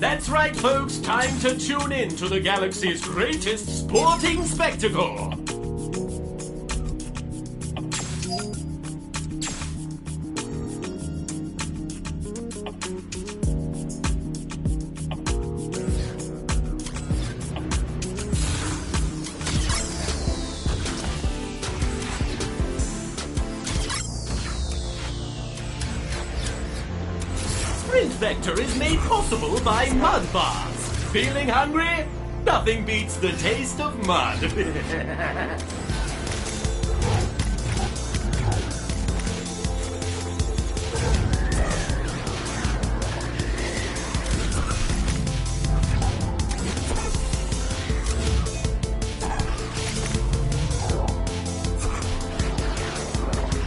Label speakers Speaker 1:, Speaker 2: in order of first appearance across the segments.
Speaker 1: That's right, folks. Time to tune in to the galaxy's greatest sporting spectacle. Sprint Vector is made possible by Mud Bars. Feeling hungry? Nothing beats the taste of mud.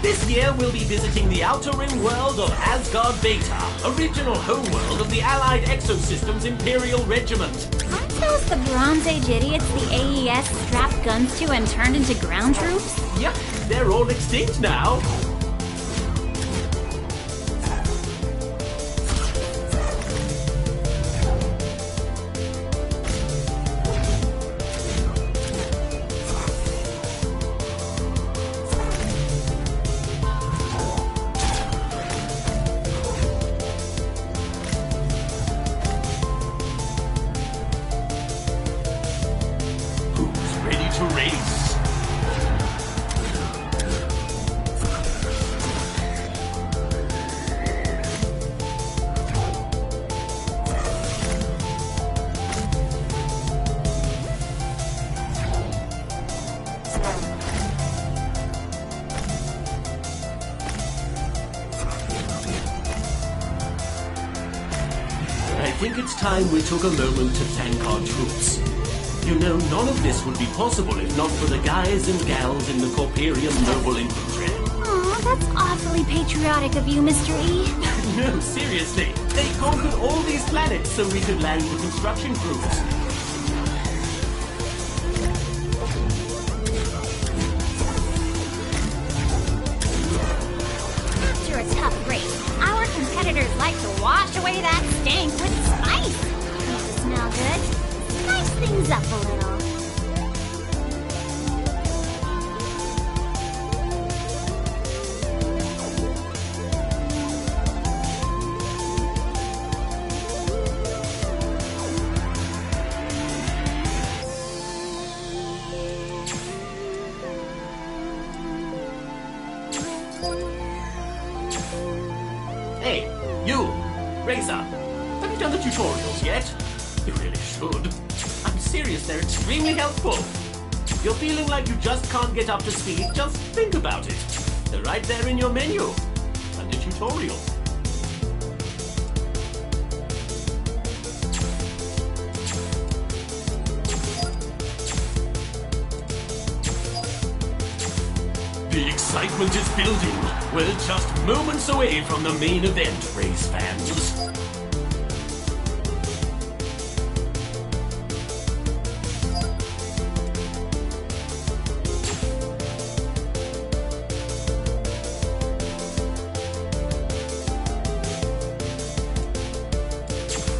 Speaker 1: This year we'll be visiting the outer rim world of Asgard Beta, original homeworld of the Allied Exosystems Imperial Regiment.
Speaker 2: Aren't those the Bronze Age idiots the AES strapped guns to and turned into ground troops?
Speaker 1: Yep, they're all extinct now. To race. I think it's time we took a moment to thank our troops. You know, none of this would be possible if not for the guys and gals in the Corperium Noble Infantry.
Speaker 2: Aw, that's awfully patriotic of you, Mr. E.
Speaker 1: No, seriously. They conquered all these planets so we could land the construction crews.
Speaker 2: After a tough race, our competitors like to wash away that stank with spice. Makes it smell good. Spice things up a little.
Speaker 1: Hey, you! Racer! Have you done the tutorials yet? You really should. I'm serious, they're extremely helpful. If you're feeling like you just can't get up to speed, just think about it. They're right there in your menu. Under tutorials. The excitement is building. We're just moments away from the main event, race fans.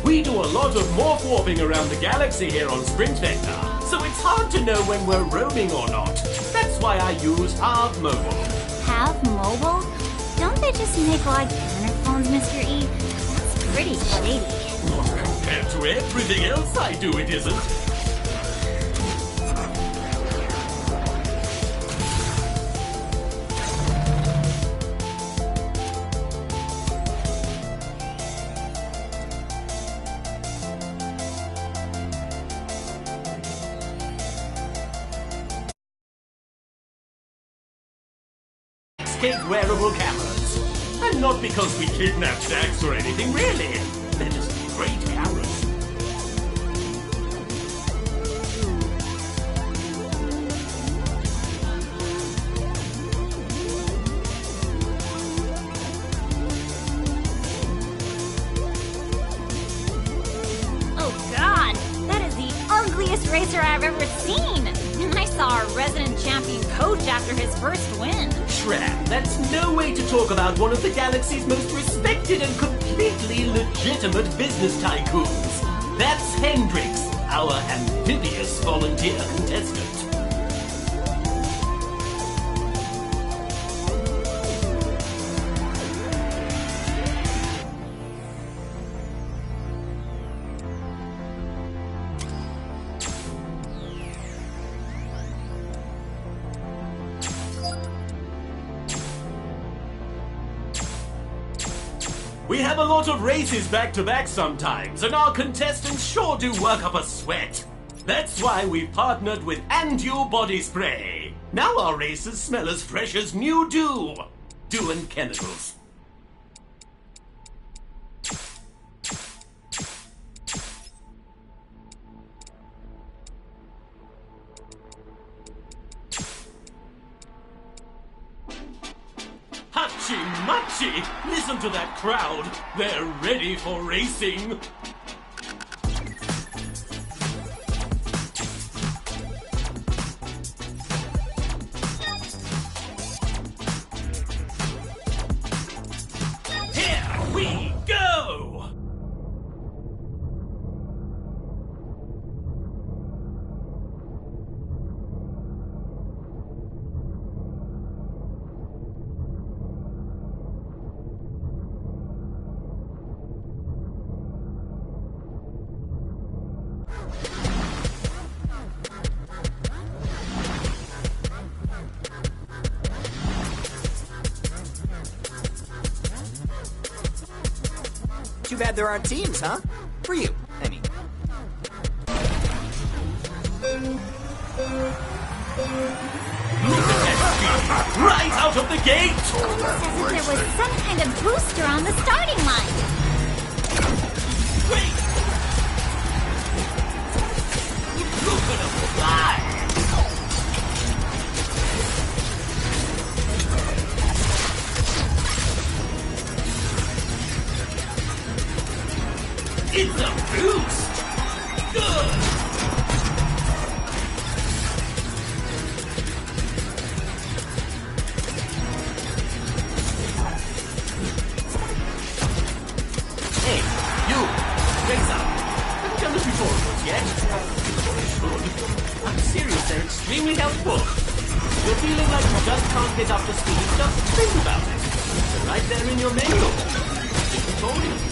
Speaker 1: We do a lot of morph warping around the galaxy here on Sprint Vector, so it's hard to know when we're roaming or not. That's why I use Half Mobile.
Speaker 2: Half mobile? Don't they just make like burner phones, Mr. E? That's pretty shady.
Speaker 1: Compared to everything else I do, it isn't. Take wearable cameras. And not because we kidnapped Dax or anything, really. They're just great cameras.
Speaker 2: Oh god, that is the ugliest racer I've ever seen. And I saw our resident champion coach after his first win.
Speaker 1: Shram, that's no way to talk about one of the galaxy's most respected and completely legitimate business tycoons. That's Hendrix, our amphibious volunteer contestant. We have a lot of races back-to-back sometimes, and our contestants sure do work up a sweat. That's why we've partnered with Andu Body Spray. Now our races smell as fresh as new dew. Dew and chemicals. Hachi-machi! Listen to that crowd! They're ready for racing! Here we go!
Speaker 3: Too bad there aren't teams, huh? For you, I mean.
Speaker 1: Look at that speed! Right out of the gate!
Speaker 2: Almost as if there was some kind of booster on the starting line.
Speaker 1: Wait! Look at him fly! It's a boost! Good! Hey, you! Race up! Have you done the tutorials yet? Good. I'm serious, they're extremely helpful. You're feeling like you just can't get up to speed? Just think about it. They're right there in your menu. Tutorials.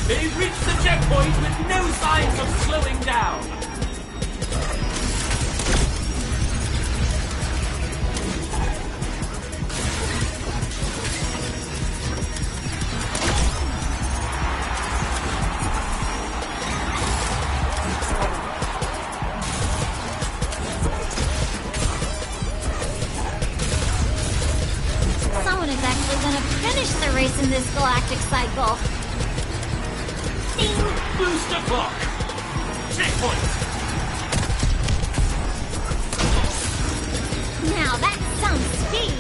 Speaker 1: They've reached the checkpoint with no signs of slowing down.
Speaker 2: Someone is actually going to finish the race in this galactic cycle.
Speaker 1: Booster clock! Checkpoint!
Speaker 2: Now that's some speed.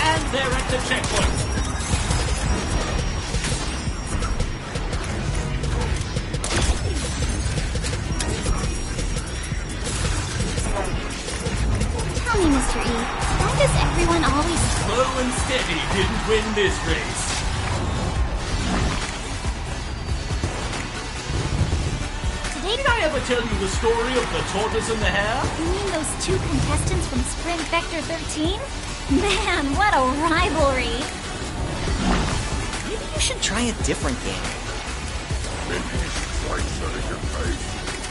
Speaker 1: And they're at the checkpoint.
Speaker 2: Tell me, Mr. E, why does everyone always...
Speaker 1: Slow and steady didn't win this race. Did I ever tell you the story of the tortoise and the hare?
Speaker 2: You mean those two contestants from Sprint Vector 13? Man, what a rivalry!
Speaker 3: Maybe you should try a different game.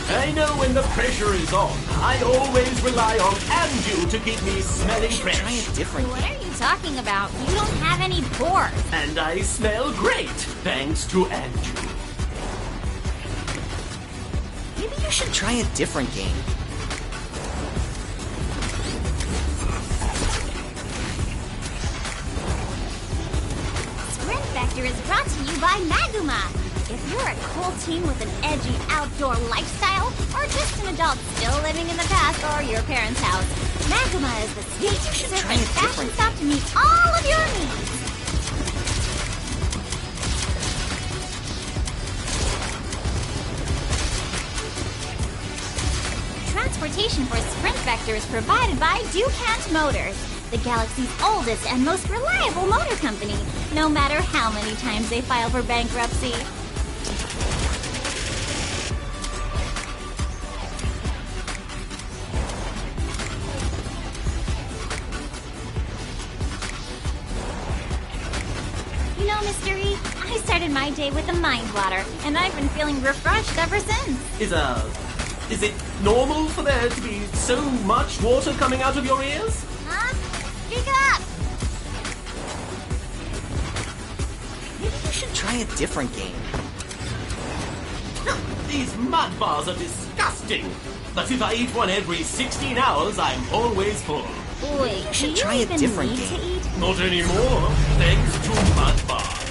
Speaker 1: I know when the pressure is on, I always rely on Andu to keep me smelling
Speaker 3: You should try
Speaker 1: fresh.
Speaker 3: a different
Speaker 2: What
Speaker 3: game.
Speaker 2: are you talking about? You don't have any pores.
Speaker 1: And I smell great, thanks to Andu.
Speaker 3: Maybe you should try a different game.
Speaker 2: Sprint Vector is brought to you by Maguma. If you're a cool teen with an edgy outdoor lifestyle, or just an adult still living in the past or your parents' house, Maguma is the sweet,
Speaker 3: try a
Speaker 2: surface fashion
Speaker 3: different-
Speaker 2: stuff to meet all of your needs. transportation for Sprint Vector is provided by Ducant Motors, the galaxy's oldest and most reliable motor company, no matter how many times they file for bankruptcy. You know, Mystery, I started my day with a mind water, and I've been feeling refreshed ever since.
Speaker 1: Is it normal for there to be so much water coming out of your ears?
Speaker 2: Huh? Speak up!
Speaker 3: Maybe you should try a different game.
Speaker 1: These mud bars are disgusting. But if I eat one every 16 hours, I'm always full.
Speaker 2: Wait,
Speaker 3: should
Speaker 2: do you
Speaker 3: try a
Speaker 2: even
Speaker 3: different
Speaker 2: need
Speaker 3: game.
Speaker 2: to eat?
Speaker 1: Not anymore, thanks to mud bars.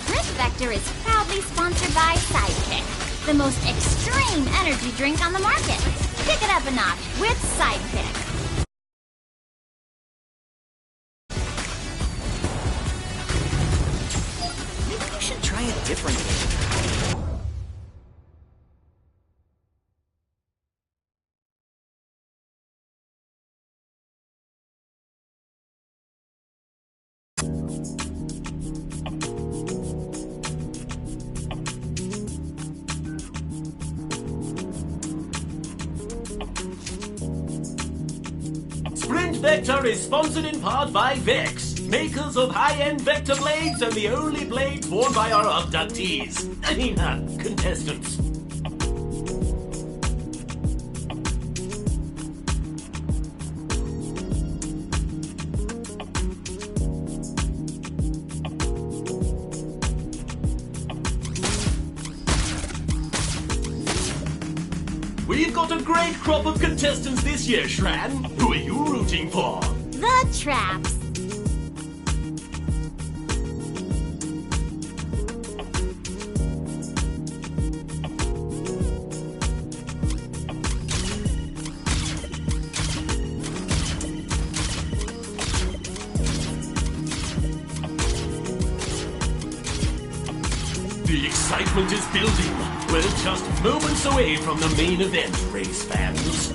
Speaker 2: Sprint Vector is proudly sponsored by Sidekick, the most extreme energy drink on the market. Pick it up a notch with Sidekick.
Speaker 3: Maybe you should try a different game.
Speaker 1: Sprint Vector is sponsored in part by Vex, makers of high-end vector blades and the only blades worn by our abductees. Contestants. We've got a great crop of contestants this year, Shran. Who are you rooting for?
Speaker 2: The Traps.
Speaker 1: The excitement is building. We're just moments away from the main event, race fans.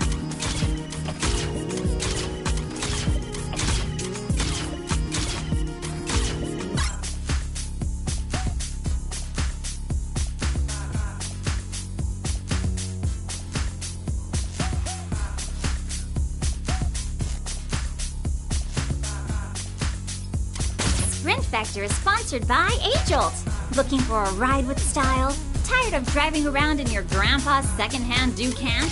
Speaker 2: Sprint Vector is sponsored by A-Jolt. Looking for a ride with style? Tired of driving around in your grandpa's secondhand Ducant?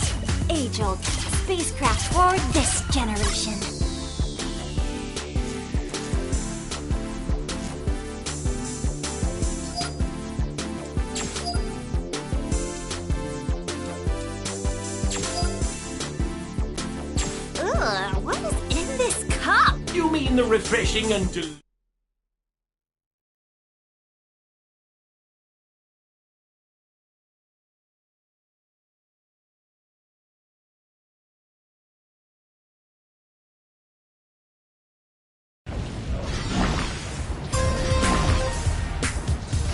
Speaker 2: A-Jolt, spacecraft for this generation. Ugh, what is in this cup?
Speaker 1: You mean the refreshing and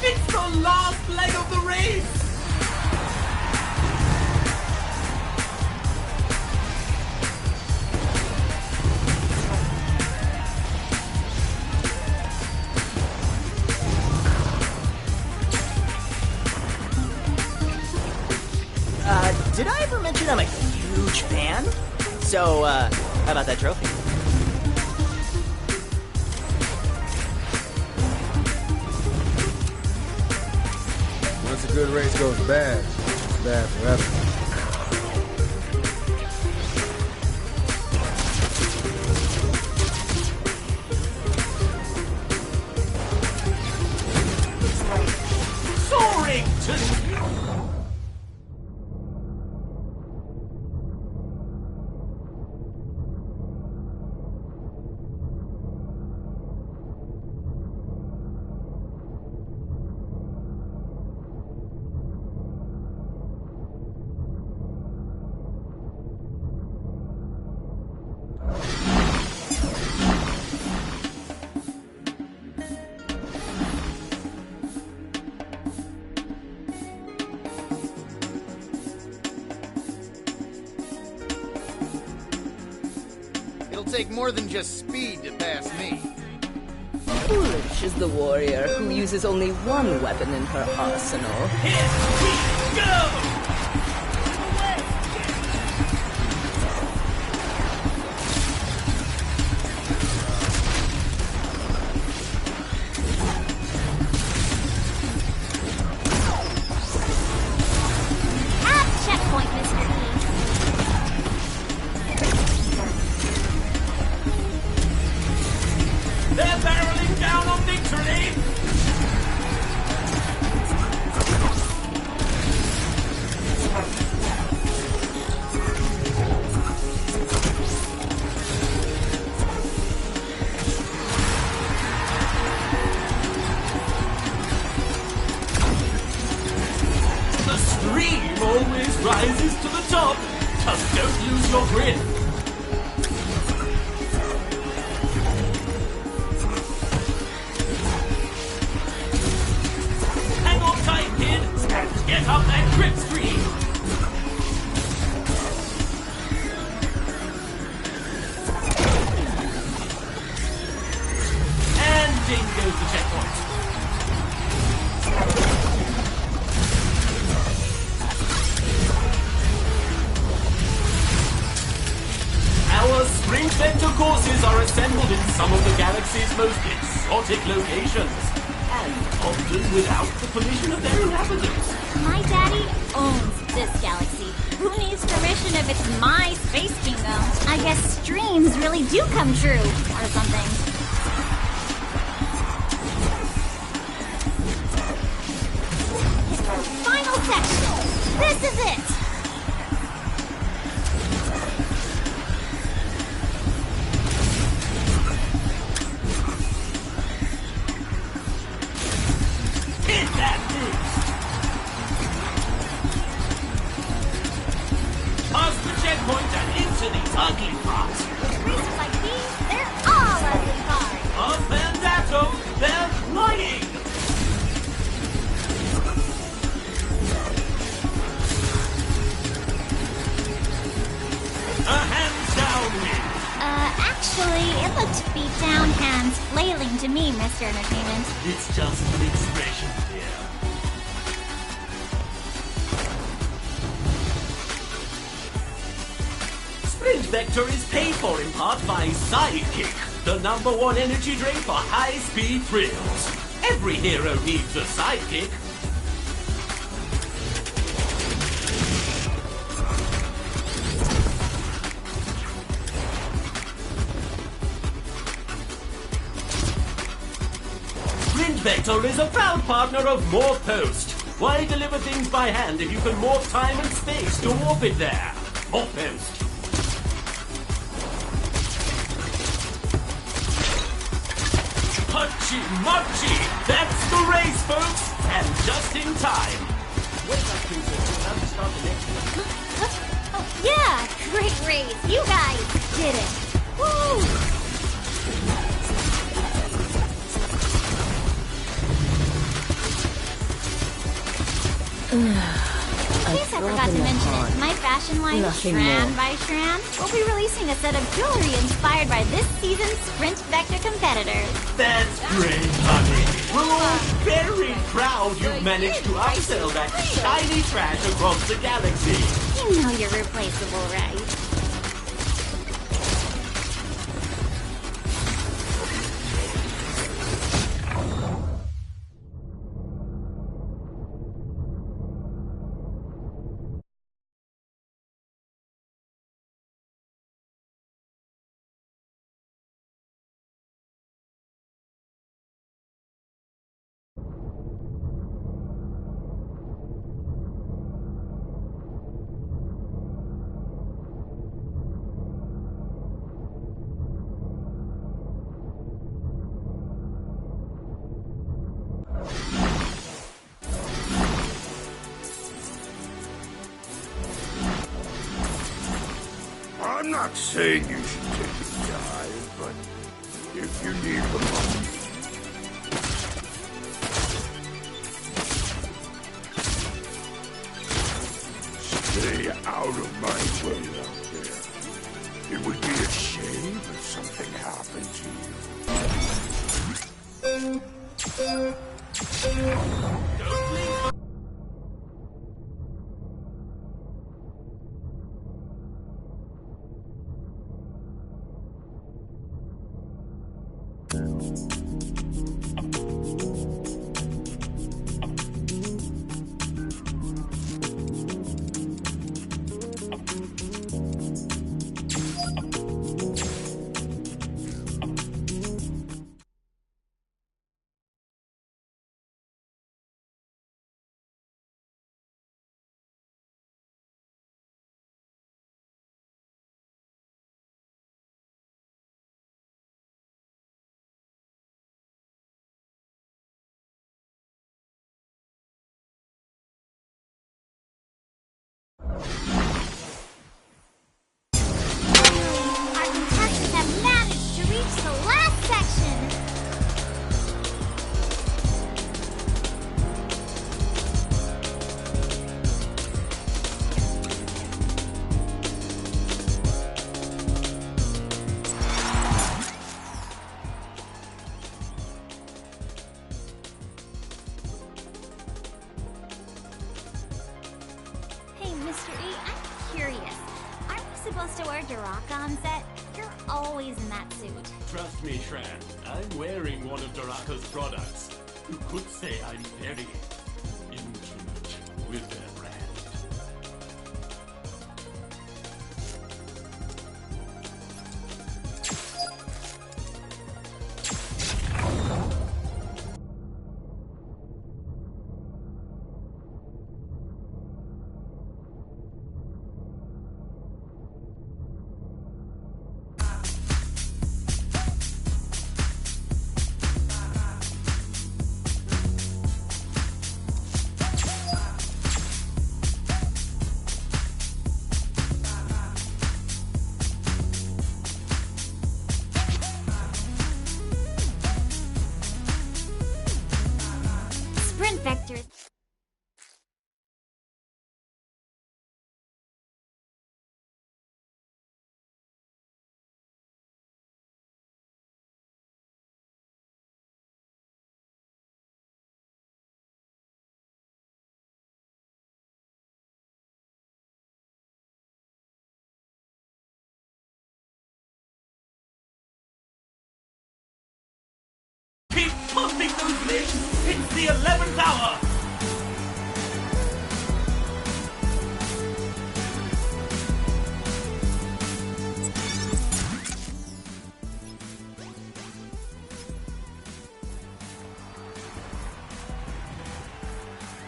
Speaker 1: It's the last leg of the race!
Speaker 3: Did I ever mention I'm a huge fan? So, how about that trophy?
Speaker 4: Once a good race goes bad, it's bad forever.
Speaker 1: Soaring to
Speaker 5: take more than just speed to pass me.
Speaker 6: Foolish is the warrior who uses only one weapon in her arsenal.
Speaker 1: Here we go!
Speaker 2: At checkpoint, Mr. E.
Speaker 1: They're barreling down on victory! The stream always rises to the top. Just don't lose your grin. Hang on tight, kid. Get up that grip stream. And ding goes the checkpoint. Our sprint vector courses are assembled in some of the galaxy's most exotic locations, and often without the permission of their inhabitants.
Speaker 2: My daddy owns this galaxy. Who needs permission if it's my space kingdom? I guess dreams really do come true, or something. Final section. This is it.
Speaker 1: Hit that boost! Past the checkpoint and into these ugly parts.
Speaker 2: Races like these, they're all ugly cars.
Speaker 1: Of Vendato, they're flying! A hands down win!
Speaker 2: Actually, it looked beat down hands flailing to me, Mr. Entertainment.
Speaker 1: It's just an expression, dear. Sprint Vector is paid for in part by Sidekick, the #1 energy drink for high-speed thrills. Every hero needs a sidekick. Sprint Vector is a proud partner of Morph Post. Why deliver things by hand if you can morph time and space to warp it there? Morph Post. Punchy munchy! That's the race, folks! And just in time. Wake up, Princess. Time to start the next one.
Speaker 2: Oh, yeah, great race. You guys did it. Woo! In case I forgot to mention it, my fashion line,
Speaker 6: Nothing
Speaker 2: Shran
Speaker 6: more.
Speaker 2: by Shran, will be releasing a set of jewelry inspired by this season's Sprint Vector competitors.
Speaker 1: That's great, honey. We're all very proud you've managed to upsell that shiny trash across the galaxy.
Speaker 2: You know you're replaceable, right?
Speaker 7: I'm not saying you should take a dive, but if you need the money, stay out of my way out there. It would be a shame if
Speaker 2: Our contestants have managed to reach the last section. Hey, Mr. E, I'm curious. Aren't we supposed to wear Duraka on set? You're always in that suit.
Speaker 1: Trust me, Shran. I'm wearing one of Doraka's products. You could say I'm very intimate with their brand.
Speaker 2: Sprint Vector.
Speaker 1: Keep pumping those lips! It's the 11th hour!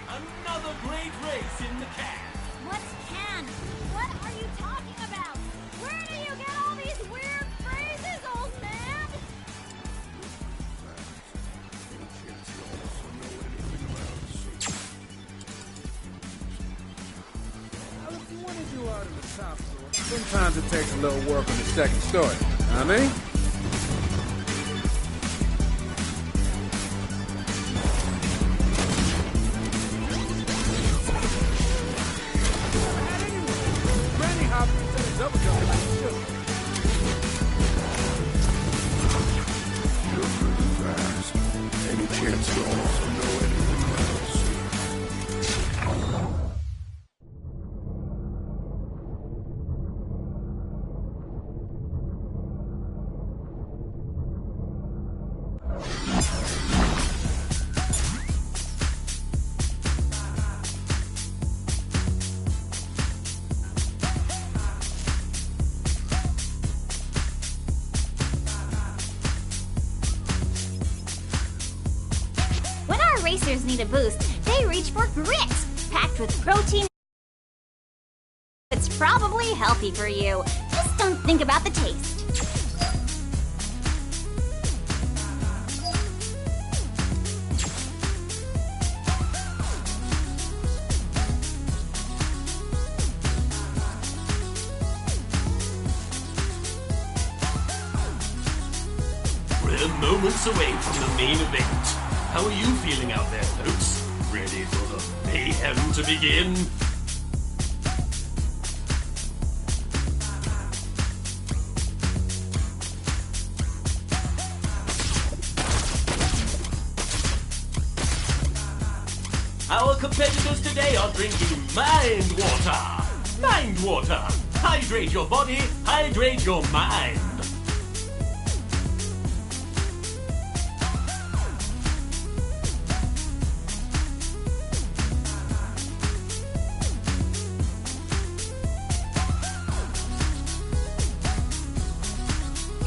Speaker 1: Another great race in the can!
Speaker 2: What's can? What are you talking about? Where do you get all these weird phrases, old man?
Speaker 4: Well, if you want to do out in the top floor, sometimes it takes a little work on the second story. Know what I mean? Granny hopping instead of double jumping like you should.
Speaker 7: You're pretty fast. Any chance you also know anyone else?
Speaker 2: When our racers need a boost, they reach for grit, packed with protein. It's probably healthy for you. Just don't think about the taste.
Speaker 1: We're moments away from the main event. How are you feeling out there, folks? Ready for the mayhem to begin? our competitors today are drinking mind water. Mind water. Hydrate your body, hydrate your mind.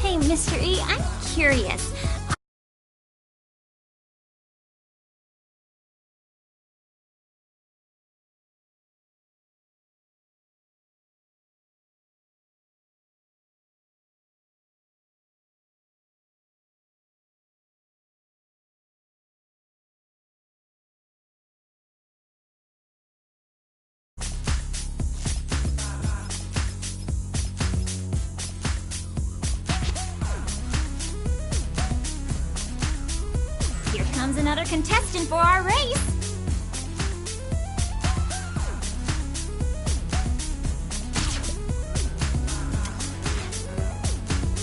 Speaker 2: Hey, Mr. E, I'm curious. Here comes another contestant for our race.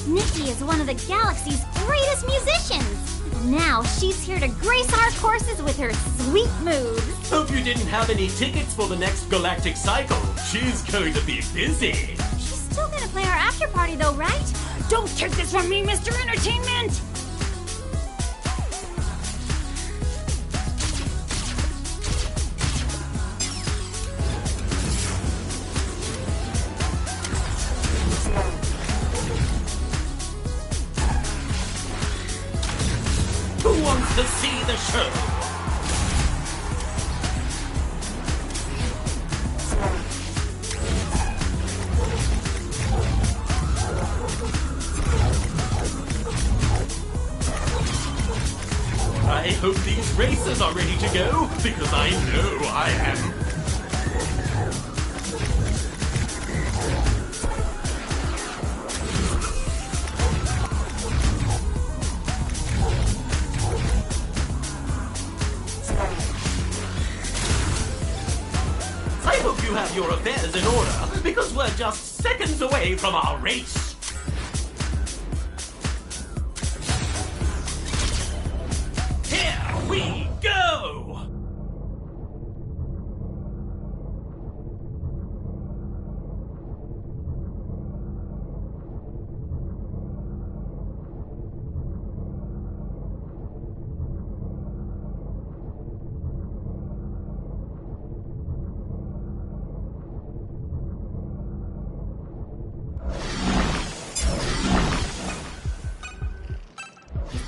Speaker 2: Nikki is one of the galaxy's greatest musicians. And now she's here to grace our courses with her sweet moves.
Speaker 1: Hope you didn't have any tickets for the next galactic cycle. She's going to be busy.
Speaker 2: She's still gonna play our after party though, right? Don't take this from me, Mr. Entertainment!
Speaker 1: Who wants to see the show? I hope these racers are ready to go, because I know I am. I hope you have your affairs in order, because we're just seconds away from our race. Here we go!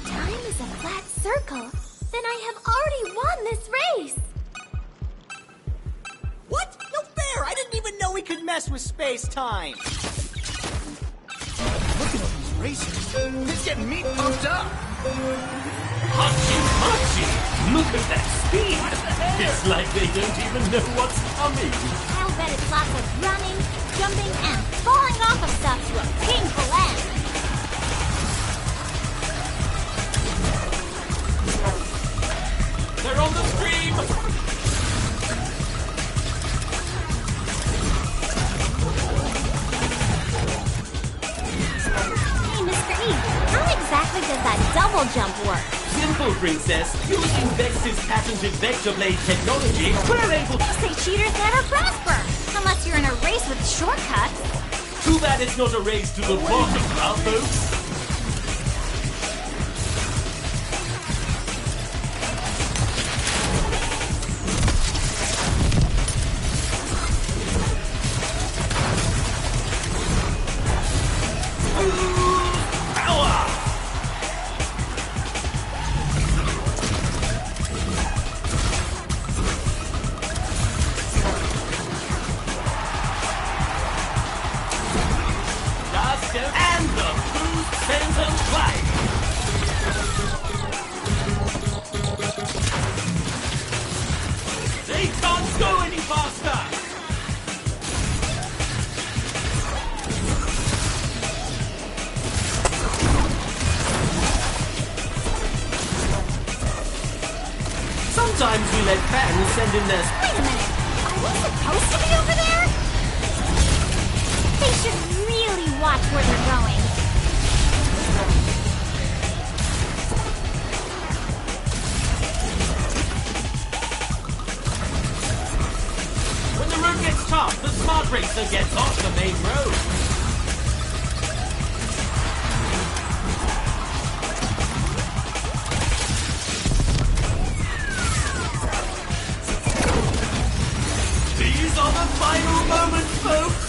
Speaker 2: Time is a flat circle. Then I have already won this race.
Speaker 3: What? No fair! I didn't even know we could mess with space-time!
Speaker 5: Look at all these racers. It's getting me pumped up.
Speaker 1: Hachi Machi! Look at that speed! It's like they don't even know what's coming.
Speaker 2: I'll bet it's lots of running, jumping, and falling off of stuff to a painful end.
Speaker 1: They're on the stream!
Speaker 2: Hey, Mr. E, how exactly does that double jump work?
Speaker 1: Simple, Princess. Using Vex's patented Vector Blade technology, we're able to...
Speaker 2: Say cheaters never prosper, unless you're in a race with shortcuts.
Speaker 1: Too bad it's not a race to the bottom, now, folks. Power! Just go and the boost sends them flying. They can't go any faster. Sometimes we let fans send in their...
Speaker 2: Wait a minute, are we supposed to be over there? They should really watch where they're going.
Speaker 1: Racer gets off the main road. These are the final moments, folks!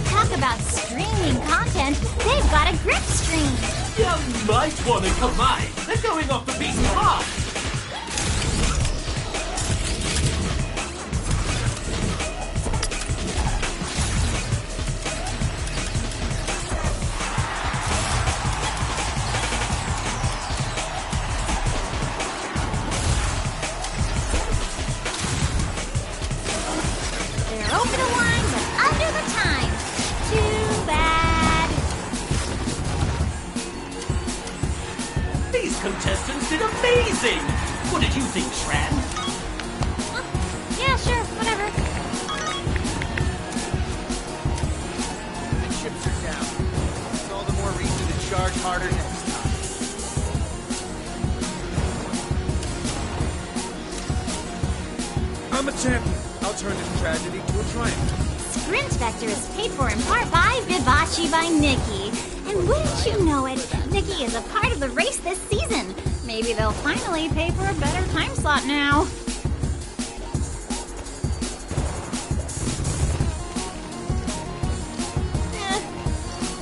Speaker 2: Talk about streaming content. They've got a grip stream.
Speaker 1: You might want to combine. They're going off the beaten path.
Speaker 2: They're over the line, but under the time. Too bad.
Speaker 1: These contestants did amazing! What did you think, Shran?
Speaker 2: Yeah, sure, whatever.
Speaker 5: The chips are down. It's all the more reason to charge harder next time.
Speaker 4: I'm a champion. I'll turn this tragedy to a triumph.
Speaker 2: Sprint Vector is paid for in part by Vivace by Nikki. And wouldn't you know it, Nikki is a part of the race this season. Maybe they'll finally pay for a better time slot now.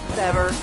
Speaker 3: Whatever.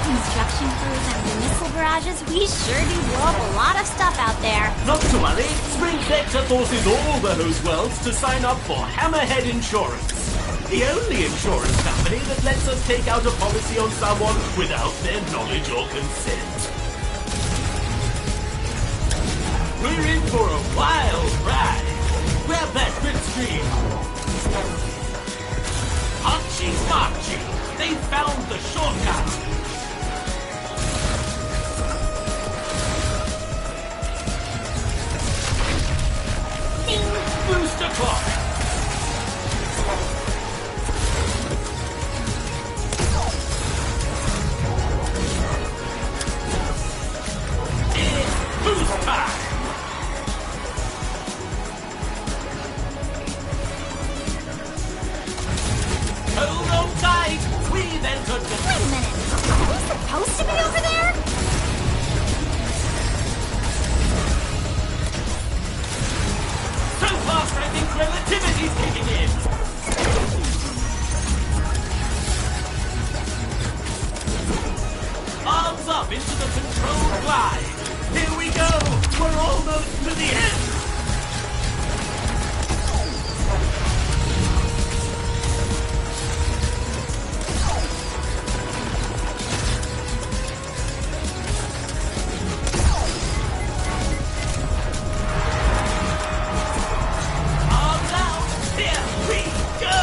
Speaker 2: Construction crews and the missile barrages, we sure do blow up a lot of stuff out there.
Speaker 1: Not to worry, Sprint Vector forces all those worlds to sign up for Hammerhead Insurance. The only insurance company that lets us take out a policy on someone without their knowledge or consent. We're in for a wild ride. Grab that grip screen. Archie Smarchie, they found the shortcut. Booster clock! It's boost time! Hold on tight! We've entered the...
Speaker 2: Wait a minute. Are we supposed to be over there?
Speaker 1: So fast I think relativity's kicking in! Arms up into the controlled glide! Here we go! We're almost to the end! Arms out! Here we go!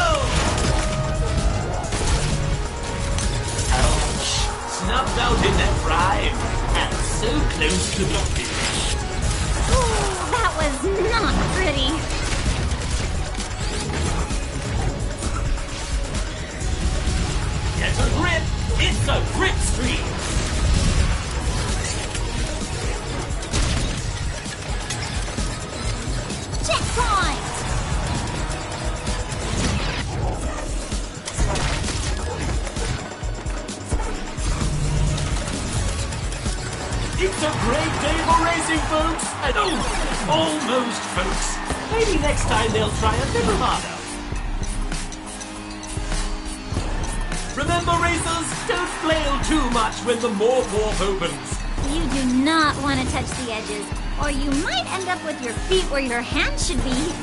Speaker 1: Ouch! Snuffed out in their prime, and so close to the finish.
Speaker 2: Ooh, that was not pretty.
Speaker 1: Get a grip! It's a grip stream!
Speaker 2: Checkpoint!
Speaker 1: It's a great day for racing, folks! And oh, almost, folks. Maybe next time they'll try a little harder. Remember, racers, don't flail too much when the morph warp opens.
Speaker 2: You do not want to touch the edges, or you might end up with your feet where your hands should be.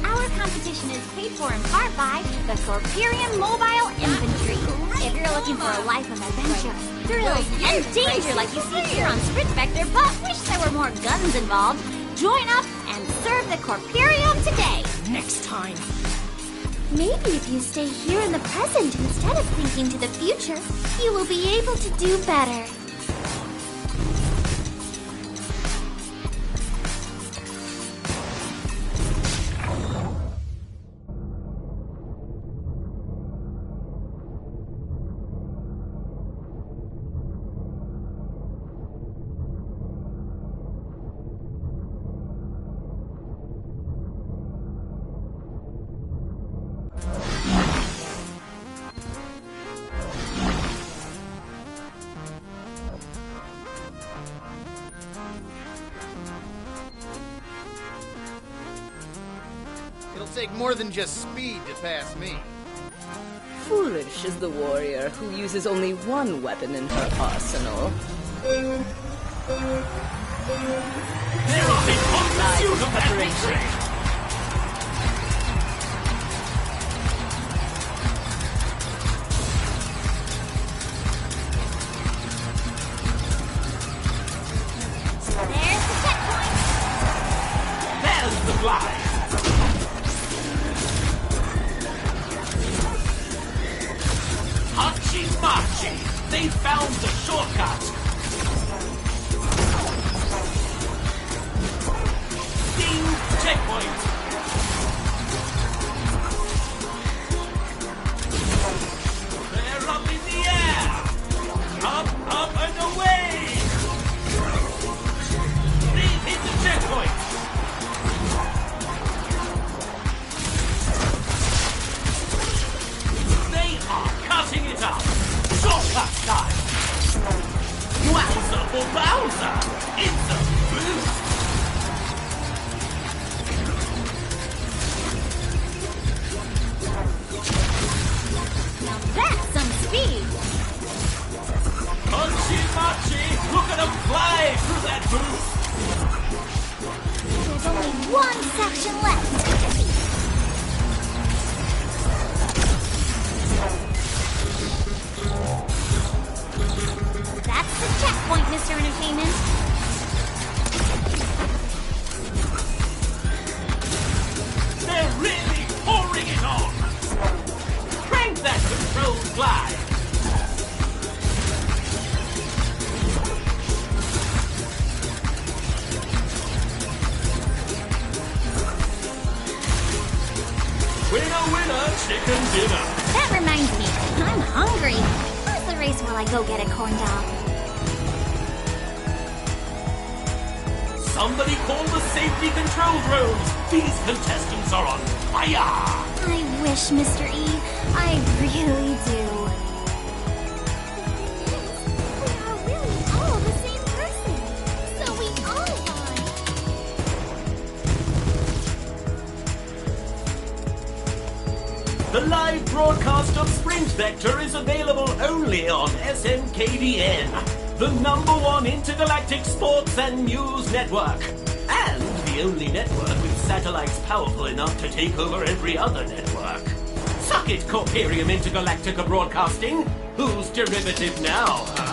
Speaker 2: Our competition is paid for in part by the Corperium Mobile Infantry. If you're looking for a life of adventure, thrills, and danger like you see here on Sprint Vector, but wish there were more guns involved, join up and serve the Corperium today.
Speaker 6: Next time.
Speaker 8: Maybe if you stay here in the present instead of thinking to the future, you will be able to do better.
Speaker 5: It'll take more than just speed to pass me.
Speaker 6: Foolish is the warrior who uses only one weapon in her arsenal.
Speaker 1: There are in hot pursuit of that victory!
Speaker 2: There's the checkpoint.
Speaker 1: There's the fly! Hachi-machi! They found the shortcut! Ding! Checkpoint! They're up in the air! Up and away! They've hit the checkpoint! They are cutting it up! Shortcut time! Wowza for Bowser! It's a boost!
Speaker 2: Now that's some speed.
Speaker 1: Hachi-machi! Look at them fly through that boost!
Speaker 2: There's only one section left. That's the checkpoint, Mr. Entertainment.
Speaker 1: They're really pouring it on! Crank that controlled glide! Winner, winner, chicken dinner!
Speaker 2: That reminds me, I'm hungry. Where's the race while I go get a corn dog?
Speaker 1: Somebody call the safety control drones! These contestants are on fire!
Speaker 2: I wish, Mr. E. I really do.
Speaker 8: We are really all the same person, so we all won.
Speaker 1: The live broadcast of Sprint Vector is available only on SMKDN, the #1 intergalactic sports and news network, and the only network with satellites powerful enough to take over every other network. Suck it, Corperium Intergalactica Broadcasting! Who's derivative now, huh?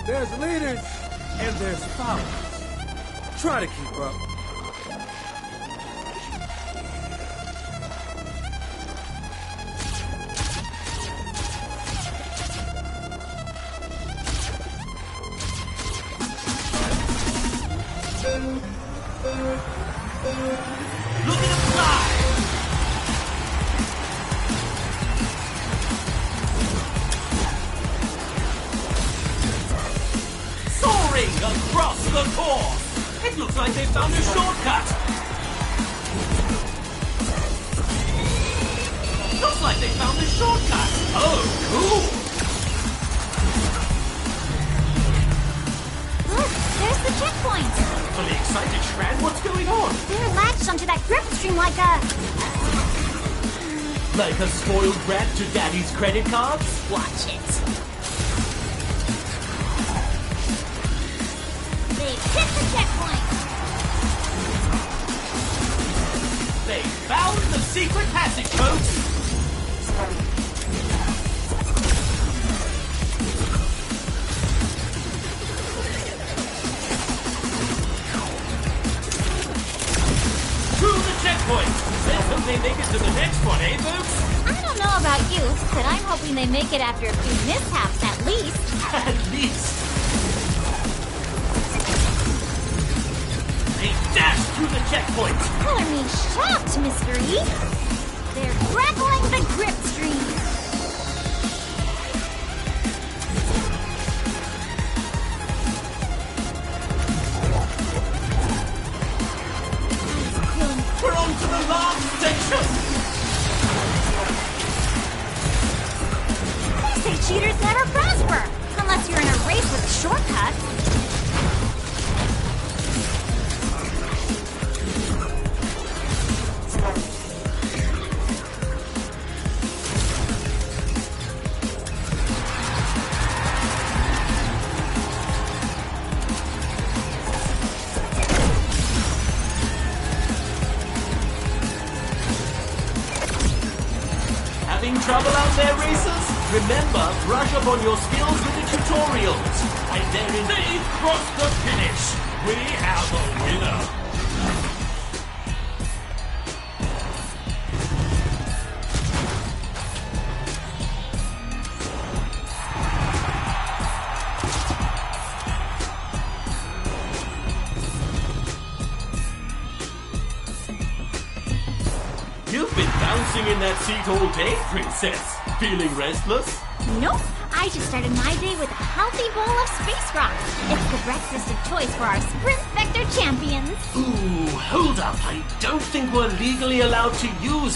Speaker 4: There's leaders and there's followers. Try to keep up.
Speaker 1: shortcut! Looks like they found the shortcut! Oh, cool!
Speaker 2: Look, there's the checkpoint.
Speaker 1: Fully excited, Shran. What's going on?
Speaker 2: They're latched onto that grip stream like a...
Speaker 1: Like a spoiled brat to Daddy's credit cards?
Speaker 2: Watch it. They've hit the checkpoint.
Speaker 1: They found the secret passage, folks! Through the checkpoint! Let's hope they make it to the next one, eh, folks?
Speaker 2: I don't know about you, but I'm hoping they make it after a few mishaps at least.
Speaker 1: At least. They dashed through the checkpoint!
Speaker 2: Color me shocked, Mystery. They're grappling the grip stream.
Speaker 1: We're on to the last section!
Speaker 2: They say cheaters never prosper, unless you're in a race with shortcuts.
Speaker 1: Having trouble out there, racers? Remember, brush up on your skills with the tutorials. And there is... They crossed the finish! We have a winner! You've been bouncing in that seat all day, Princess. Feeling restless?
Speaker 2: Nope, I just started my day with a healthy bowl of space rock. It's the breakfast of choice for our Sprint Vector champions.
Speaker 1: Ooh, hold up. I don't think we're legally allowed to use